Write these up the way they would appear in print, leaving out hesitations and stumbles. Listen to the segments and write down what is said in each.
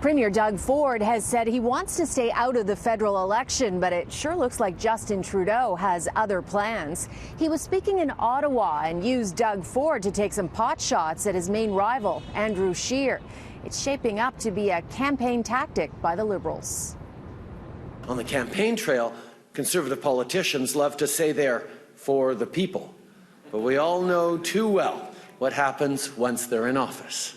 Premier Doug Ford has said he wants to stay out of the federal election, but it sure looks like Justin Trudeau has other plans. He was speaking in Ottawa and used Doug Ford to take some pot shots at his main rival, Andrew Scheer. It's shaping up to be a campaign tactic by the Liberals. On the campaign trail, Conservative politicians love to say they're for the people, but we all know too well what happens once they're in office.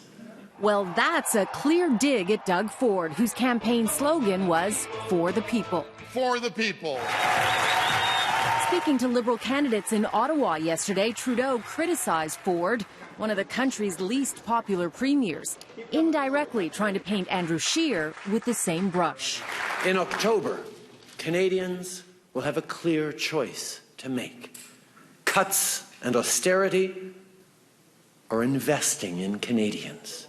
Well, that's a clear dig at Doug Ford, whose campaign slogan was, "For the people." For the people. Speaking to Liberal candidates in Ottawa yesterday, Trudeau criticized Ford, one of the country's least popular premiers, indirectly trying to paint Andrew Scheer with the same brush. In October, Canadians will have a clear choice to make. Cuts and austerity or investing in Canadians.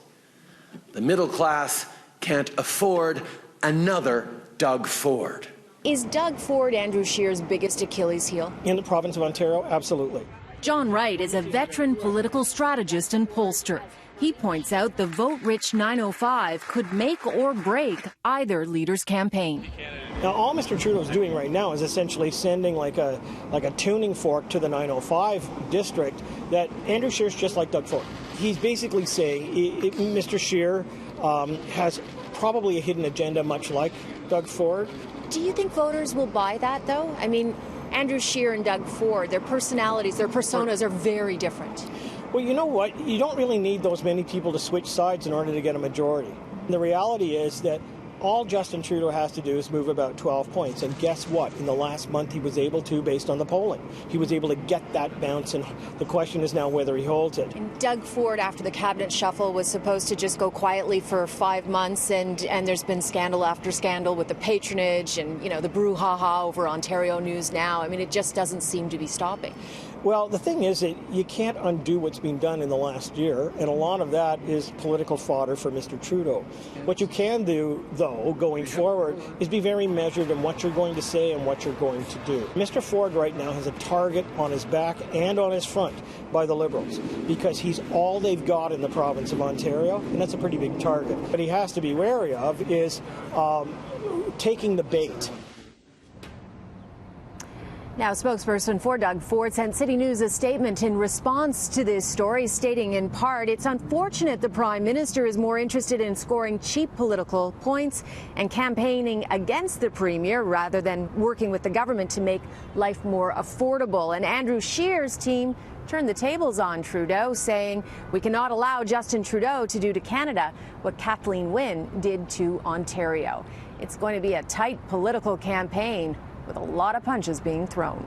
The middle class can't afford another Doug Ford. Is Doug Ford Andrew Scheer's biggest Achilles heel? In the province of Ontario, absolutely. John Wright is a veteran political strategist and pollster. He points out the vote-rich 905 could make or break either leader's campaign. Now, all Mr. Trudeau is doing right now is essentially sending like a tuning fork to the 905 district that Andrew Scheer's just like Doug Ford. He's basically saying Mr. Scheer has probably a hidden agenda much like Doug Ford. Do you think voters will buy that, though? I mean, Andrew Scheer and Doug Ford, their personalities, their personas are very different. Well, you know what? You don't really need those many people to switch sides in order to get a majority. The reality is that all Justin Trudeau has to do is move about 12 points. And guess what? In the last month, he was able to, based on the polling. He was able to get that bounce, and the question is now whether he holds it. And Doug Ford, after the cabinet shuffle, was supposed to just go quietly for 5 months, and there's been scandal after scandal with the patronage and, you know, the brouhaha over Ontario News Now. I mean, it just doesn't seem to be stopping. Well, the thing is that you can't undo what's been done in the last year, and a lot of that is political fodder for Mr. Trudeau. What you can do, though, going forward, is be very measured in what you're going to say and what you're going to do. Mr. Ford right now has a target on his back and on his front by the Liberals, because he's all they've got in the province of Ontario, and that's a pretty big target. What he has to be wary of is taking the bait. Now, spokesperson for Doug Ford sent City News a statement in response to this story, stating in part, "It's unfortunate the Prime Minister is more interested in scoring cheap political points and campaigning against the Premier rather than working with the government to make life more affordable." And Andrew Scheer's team turned the tables on Trudeau, saying, "We cannot allow Justin Trudeau to do to Canada what Kathleen Wynne did to Ontario." It's going to be a tight political campaign with a lot of punches being thrown.